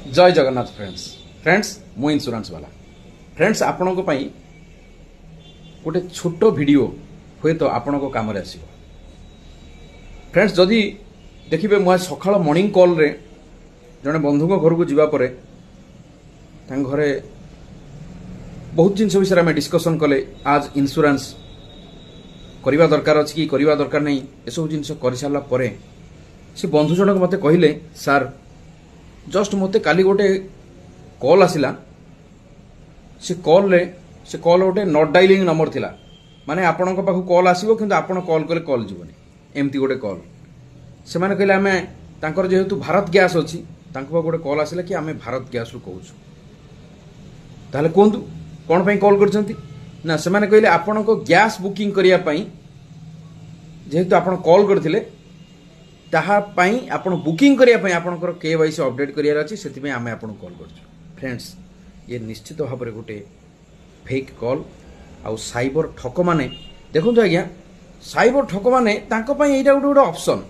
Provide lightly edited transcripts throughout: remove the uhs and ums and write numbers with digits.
जय जगन्नाथ फ्रेंड्स मु इंश्योरेंस वाला फ्रेंड्स आपण गोटे छोट वीडियो हुए तो आपण कम आसो फ्रेंड्स जदि देखिए मुझे सकाळ मॉर्निंग कॉल रे जड़े बंधु घर को जावापर घरे बहुत जिनस विषय में डिस्कसन कले आज इंश्योरेंस करवा दरकार अच्छी कि करवा दरकार नहीं एसबू जिन कर सारापर से बंधु जनक मत कहले सार जस्ट मत काली गोटे कॉल आसिला से कॉल गोटे नॉट डायलिंग नंबर थिला माने आपण पाखु कॉल आसीबो किंतु आपण कॉल कले कॉल जीवनी एमती गोटे कॉल से माने कहले आमे तांकर जेहेतु भारत गैस अच्छी तांको गोटे कॉल आसिला कि आमे भारत गैस रु कहूछु ताले कोंतु कोन पई कॉल करछंती ना से माने कहले आपण को गैस बुकिंग करिया पई जेहेतु आपण कॉल करथिले ताहा पई आपण बुकिंग करिया पई आपणकर केवाईसी अपडेट करियार अछि सेति पई आमे आपण कॉल करछु फ्रेंड्स ये निश्चित भाव में गोटे फेक कॉल आउ साइबर ठक माने देखो आज्ञा साइबर ठक माने तांको पई एटा गोटे गोटे ऑप्शन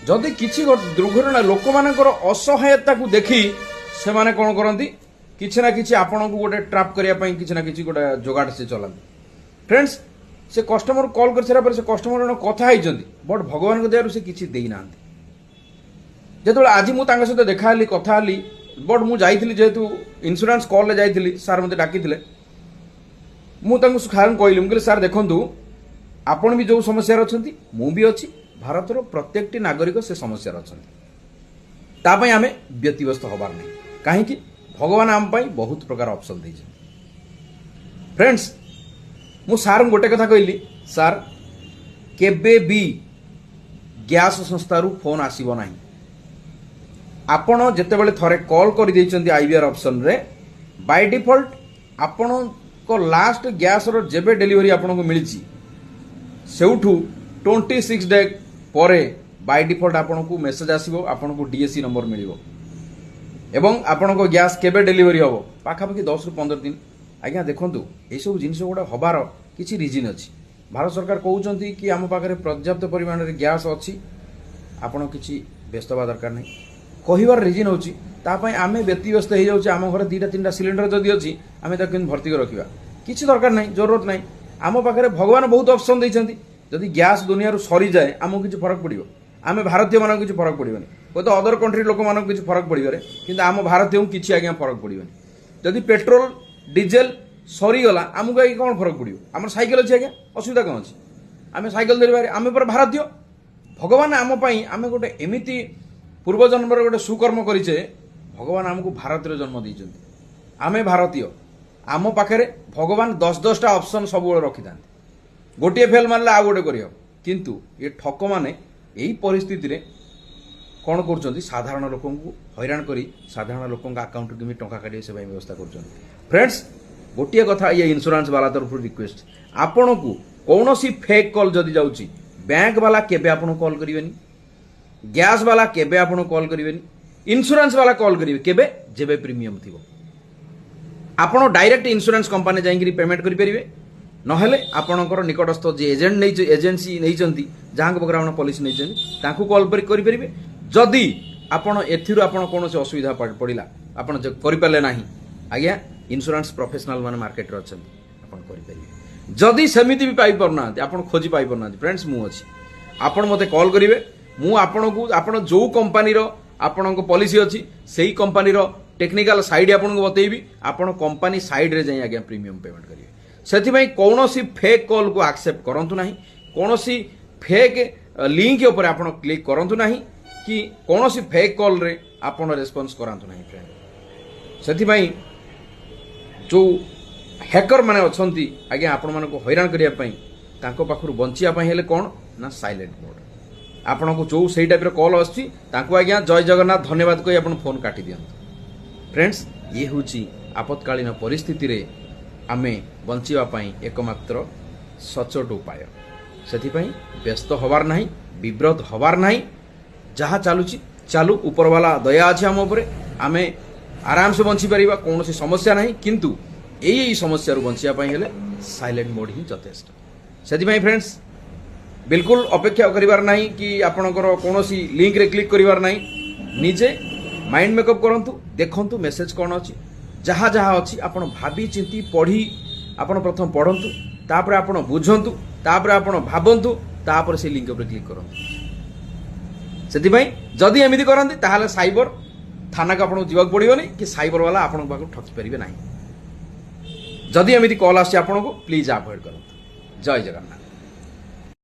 जदि किछि दुर्घटना लोक मानकर असहायता को देखि से माने कोन करंती किछि ना किछि आपण को गोटे ट्रैप करिया पई किछि ना किछि गोटे जोगाड़ से चलांती फ्रेंड्स से कस्टमर कॉल कर सारा पर से कस्टमर जन कथा होइचंती बट भगवान को दयारु से किछि देई नांती जेतबे आज मु तांका सहित देखा हली कथा हली बट मु जाइथिली जेहेतु इंश्योरेंस कॉल ले जाइथिली सार मते डाकिथिले मु तांको खारन कहली मु कहली सार देखंतु आपण भी जो समस्या रे अछंती मु भी अछि भारत रो प्रत्येकटी नागरिक से समस्या रे अछंती ता पई आमे व्यतिव्यस्त होबार नै काहे कि भगवान आम पई बहुत प्रकार ऑप्शन दै छै फ्रेंड्स मु सार गोटे कथा कहली सार केबे भी गैस संस्था रु फोन आसीबो नाही आपण जेतेबेले थरे कॉल कर देइचंती आईवीआर ऑप्शन रे बाय डिफॉल्ट आपण को लास्ट गैस रो जेबे डिलीवरी आपण को मिलिची सेउठू 26 डे परे बाय डिफॉल्ट आपण को मेसेज आसीबो आपण को डीएससी नंबर मिलिबो एवं आपण को गैस केबे डिलीवरी होबो पाखापाखि 10 रु 15 दिन आज्ञा देखंतु ए सब जिनिस गोटे हबार किछि रीजन अछि भारत सरकार कहउचंती कि आम पाखरे पर्याप्त परिमाण रे गैस अछि आपण किछि व्यस्त बा दरकार नै कहिबार रिजन होची तापाई आमे व्यतिव्यस्त हो जाउचे आम घर 2-3टा सिलिंडर जदि अछि आमे ताके भर्ती कर रखिबा किछि दरकार नै जरूरत नै आम पाखरे भगवान बहुत ऑप्शन दैछंती जदि गैस दुनिया रु सरी जाए आमको किछि फरक पड़िबो आमे भारतीय मानक किछि फरक पड़िबोनी ओ तो अदर कंट्री लोक मानक किछि फरक पड़िबरे किंतु आम भारतीय किछि आज्ञा फरक पड़िबोनी जदि पेट्रोल डीजेल सरी गला आमको आइ कोन फरक पड़िबो हमर साइकिल अछि आज्ञा असुविधा कोन अछि आमे साइकिल धरिबारे आमे पर भारतीय भगवान आम पई आमे गोटे एमिति पूर्व जन्म गोटे सुकर्म करिचे भगवान आमको भारत रे जन्म दैछंती आमे भारतीय आम पाखरे भगवान 10-10टा ऑप्शन सब रखि थांती गोटे फेल मारला आ गोटे करियो किंतु ये ठक माने एही परिस्थिति रे कोन करछंती साधारण लोकन को हैरान करी साधारण लोकन का अकाउंट के टंका काढी से व्यवस्था करछंती फ्रेंड्स गोटे कथा ये इंश्योरेंस वाला तरफ रिक्वेस्ट आपण को कौनसी फेक कॉल जदि जाउची बैंक वाला केबे आपण कॉल करिवेनी गैस वाला केबे आपण कॉल करिवेनी इंश्योरेंस वाला कॉल करिवे केबे जेबे प्रीमियम थिबो आपण डायरेक्ट इंश्योरेंस कंपनी जाइकरी पेमेंट करि परिवे नहेले आपणकर निकटस्थ जे एजेंट नै एजेंसी नैचंती जहां बगर आपण पॉलिसी नैचंती ताकू कॉल करि परिवे जदि आपण एथिरु आपण कोनोसे असुविधा पड़िला आपण जे करि परले नाही आज्ञा इंश्योरेंस प्रोफेशनल माने मार्केट रे अछंती आपण करि परिवे जदि समिति भी पाई परना आपण खोजी पाई परना फ्रेंड्स मु अछि आपण मते कॉल करिवे मु आपण को आपण जो कंपनी रो आपण को पॉलिसी अछि सेही कंपनी रो टेक्निकल साइड आपण को बतेइबी आपण कंपनी साइड रे जाई आज्ञा प्रीमियम पेमेंट करिवे सेति भाई कोनोसी फेक कॉल को एक्सेप्ट करंतु नाही कोनोसी फेक लिंक ऊपर आपण क्लिक करंतु नाही कि कोनोसी फेक कॉल रे आपण रेस्पॉन्स करंतु नाही फ्रेंड सेति भाई जो हैकर माने अछंती आज्ञा आपण मानको हैरान करिया पई तांको पाखरु बंचिया पई हेले कोन ना साइलेंट मोड आपण को जो सही टाइप कॉल आछि तांको आज्ञा जय जगन्नाथ धन्यवाद कहि आपण फोन काटी दियंतु फ्रेंड्स ये होची आपत्कालीन परिस्थिति रे आमे बंचिवा पई एकमात्र सचोट उपाय सेति पई व्यस्त होबार नाही विव्रत होबार नाही जहा चालुची चालू ऊपर वाला दया अछि हम ऊपर आमे आराम से बंची परिबा कोनोसी समस्या नाही किंतु एई समस्या रु बंचिया पई हेले साइलेंट मोड ही यथेष्ट सेति पई फ्रेंड्स बिल्कुल अपेक्षा करिवार नाही कि आपणकर कोनोसी लिंक रे क्लिक करिवार नाही निजे माइंड मेकअप करंतु देखंतु मेसेज कौन अच्छी जहाँ जहाँ अच्छी आपण भावी चिंती पढ़ी आपण प्रथम पढ़ंतु तापर आपण बुझंतु तापर आपण भाबंतु तापर से लिंक पर क्लिक करंतु सेतिबाई जदि एमिति करंती ताहाले साइबर थाना को आपको जीवाक पड़ोनी कि साइबर वाला आपण पाखु ठकी पारे ना जदि एमिति कॉल आसी आपको प्लीज अवॉइड करंतु जय जगन्नाथ।